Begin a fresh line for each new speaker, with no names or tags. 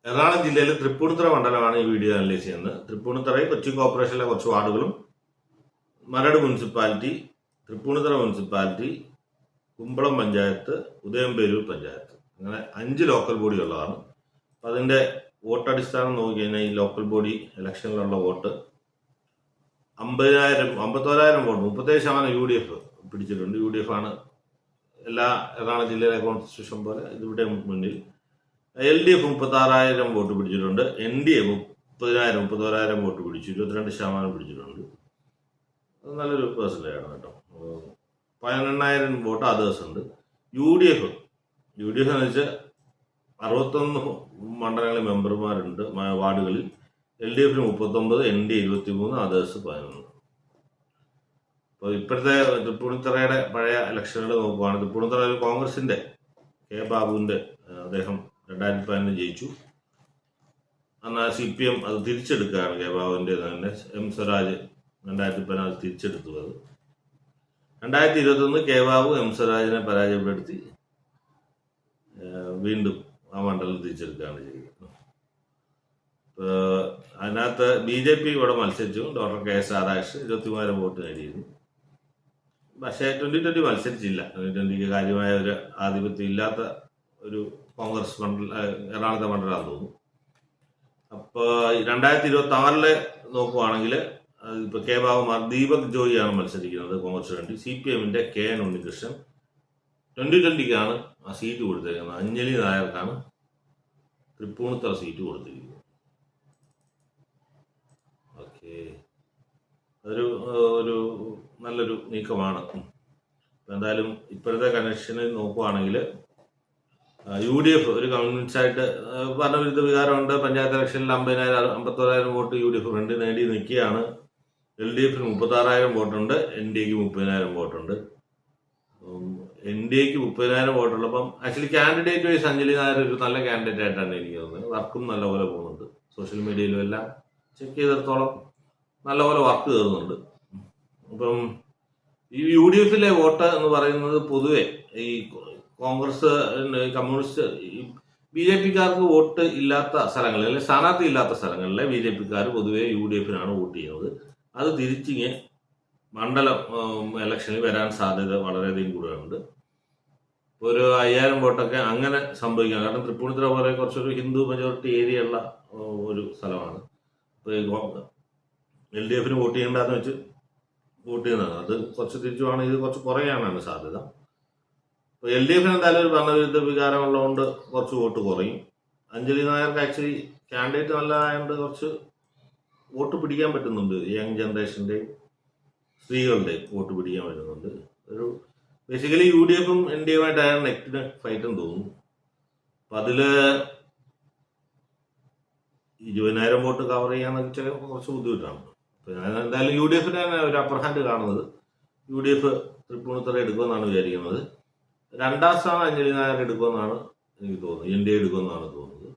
എറണാകുളം ജില്ലയിലെ തൃപ്പൂണിത്തുറ മണ്ഡലമാണ് ഈ വീഡിയോ അനലൈസ് ചെയ്യുന്നത്. തൃപ്പൂണിത്തുറയിൽ കൊച്ചി കോർപ്പറേഷനിലെ കുറച്ച് വാർഡുകളും മരട് മുനിസിപ്പാലിറ്റി, തൃപ്പൂണിത്തുറ മുനിസിപ്പാലിറ്റി, കുമ്പളം പഞ്ചായത്ത്, ഉദയംപേരൂർ പഞ്ചായത്ത്, അങ്ങനെ 5 ലോക്കൽ ബോഡി ഉള്ളതാണ്. അപ്പം അതിൻ്റെ വോട്ടടിസ്ഥാനം നോക്കിക്കഴിഞ്ഞാൽ ഈ ലോക്കൽ ബോഡി ഇലക്ഷനിലുള്ള വോട്ട് 51,000 വോട്ട്, 37% UDF പിടിച്ചിട്ടുണ്ട്. UDF ആണ് എല്ലാ എറണാകുളം ജില്ലയിലെ കോൺസ്റ്റിറ്റ്യൂഷൻ പോലെ ഇതിവിടെ മുന്നിൽ. LDF 36,000 വോട്ട് പിടിച്ചിട്ടുണ്ട്. NDA 31,000 വോട്ട് പിടിച്ചു, 22% പിടിച്ചിട്ടുണ്ട്. അത് നല്ലൊരു പെർസെൻറ്റേജ് ആണ് കേട്ടോ. 18,000 വോട്ട് അതേഴ്സ് ഉണ്ട്. UDF എന്ന് വെച്ചാൽ 61 മണ്ഡലങ്ങളിൽ മെമ്പർമാരുണ്ട് വാർഡുകളിൽ. LDF 39, NDA 23, others 11. അപ്പോൾ ഇപ്പോഴത്തെ തൃപ്പൂണിത്തുറയുടെ പഴയ ഇലക്ഷനുകൾ നോക്കുകയാണെങ്കിൽ തൃപ്പൂണിത്തുറ കോൺഗ്രസിൻ്റെ കെ ബാബുവിൻ്റെ അദ്ദേഹം 2015 ജയിച്ചു. എന്നാൽ CPM അത് തിരിച്ചെടുക്കുകയാണ്. കെ ബാബുവിൻ്റെ തന്നെ M സ്വരാജ് 2014 തിരിച്ചെടുത്തു. അത് 2021 കെ ബാബു M സ്വരാജിനെ പരാജയപ്പെടുത്തി വീണ്ടും ആ മണ്ഡലം തിരിച്ചെടുക്കുകയാണ് ചെയ്യുന്നത്. അതിനകത്ത് BJP ഇവിടെ മത്സരിച്ചു. ഡോക്ടർ KS രാധാകൃഷ്ണൻ 23,000 വോട്ട് നേടിയിരുന്നു. പക്ഷേ 2020 മത്സരിച്ചില്ല. 2020 കാര്യമായ ഒരു ആധിപത്യം ഇല്ലാത്ത ഒരു കോൺഗ്രസ് എറണാകുളത്തെ മണ്ഡലമാണെന്ന് തോന്നുന്നു. അപ്പോൾ 2026 നോക്കുവാണെങ്കിൽ ഇപ്പോൾ കെ ബാബുമാർ ദീപക് ജോയിയാണ് മത്സരിക്കുന്നത് കോൺഗ്രസ് വേണ്ടി. CPMന്റെ KN ഉണ്ണികൃഷ്ണൻ 2020 ആ സീറ്റ് കൊടുത്തിരിക്കുന്നത്. അഞ്ജലി നായർക്കാണ് തൃപ്പൂണിത്തുറ സീറ്റ് കൊടുത്തിരിക്കുന്നത്. ഓക്കെ, അതൊരു നല്ലൊരു നീക്കമാണ്. എന്തായാലും ഇപ്പോഴത്തെ കണക്ഷനിൽ നോക്കുവാണെങ്കിൽ UDF ഒരു കമ്മ്യൂണിസ്റ്റ് ആയിട്ട് ഭരണവിരുദ്ധ വികാരമുണ്ട്. പഞ്ചായത്ത് ഇലക്ഷനിൽ 51,000 വോട്ട് UDF ഫ്രണ്ട് നേടി നിൽക്കുകയാണ്. LDF 36,000 വോട്ടുണ്ട്. NDAക്ക് 30,000 വോട്ടുണ്ട്. NDAക്ക് 30,000 വോട്ടുള്ളപ്പം actually candidate wise Anjali Nair ഒരു നല്ല കാൻഡിഡേറ്റ് ആയിട്ടാണ് എനിക്ക് തോന്നുന്നത്. വർക്കും നല്ലപോലെ പോകുന്നുണ്ട്. സോഷ്യൽ മീഡിയയിലും എല്ലാം ചെക്ക് ചെയ്തിടത്തോളം നല്ലപോലെ വർക്ക് കയറുന്നുണ്ട്. അപ്പം ഈ UDFിലെ വോട്ട് എന്ന് പറയുന്നത് പൊതുവെ ഈ കോൺഗ്രസ്, കമ്മ്യൂണിസ്റ്റ്, BJPക്കാർക്ക് വോട്ട് ഇല്ലാത്ത സ്ഥലങ്ങളിൽ, അല്ലെങ്കിൽ സ്ഥാനാർത്ഥി ഇല്ലാത്ത സ്ഥലങ്ങളിലെ BJPക്കാർ പൊതുവെ UDFിനാണ് വോട്ട് ചെയ്യുന്നത്. അത് തിരിച്ചിങ്ങ് മണ്ഡലം ഇലക്ഷനിൽ വരാൻ സാധ്യത വളരെയധികം കൂടുതലുണ്ട്. ഒരു 5,000 വോട്ടൊക്കെ അങ്ങനെ സംഭവിക്കാം. കാരണം തൃപ്പൂണിത്തുറ പോലെ കുറച്ചൊരു ഹിന്ദു മെജോറിറ്റി ഏരിയ ഉള്ള ഒരു സ്ഥലമാണ്. അപ്പോൾ LDFന് വോട്ട് ചെയ്യേണ്ടെന്ന് വെച്ച് വോട്ട് ചെയ്യുന്നതാണ്. അത് കുറച്ച് തിരിച്ചുമാണ്, ഇത് കുറച്ച് കുറയാനാണ് സാധ്യത. അപ്പോൾ LDFന് എന്തായാലും ഒരു ഭരണവിരുദ്ധ വികാരമുള്ളതുകൊണ്ട് കുറച്ച് വോട്ട് കുറയും. അഞ്ജലി നായർക്ക് ആക്ച്വലി കാൻഡിഡേറ്റ് നല്ലതായതുകൊണ്ട് കുറച്ച് വോട്ട് പിടിക്കാൻ പറ്റുന്നുണ്ട്. യങ് ജനറേഷൻ്റെയും സ്ത്രീകളുടെയും വോട്ട് പിടിക്കാൻ പറ്റുന്നുണ്ട്. ഒരു ബേസിക്കലി UDFും NDAയുമായിട്ടാണ് നെക്സ്റ്റ് ഫൈറ്റും തോന്നുന്നു. അപ്പം അതിൽ 20,000 വോട്ട് കവർ ചെയ്യാന്നൊക്കെ വെച്ചാൽ കുറച്ച് ബുദ്ധിമുട്ടാണ്. അപ്പോൾ ഞാൻ എന്തായാലും UDFിന് തന്നെ ഒരു അപ്പർ ഹാൻഡ് കാണുന്നത്. UDF തൃപ്പൂണിത്തുറ എടുക്കുമെന്നാണ് വിചാരിക്കുന്നത്. 2ാം സ്ഥാനം അഞ്ജലി നായർ എടുക്കുമെന്നാണ് എനിക്ക് തോന്നുന്നത്. NDA എടുക്കുമെന്നാണ് തോന്നുന്നത്.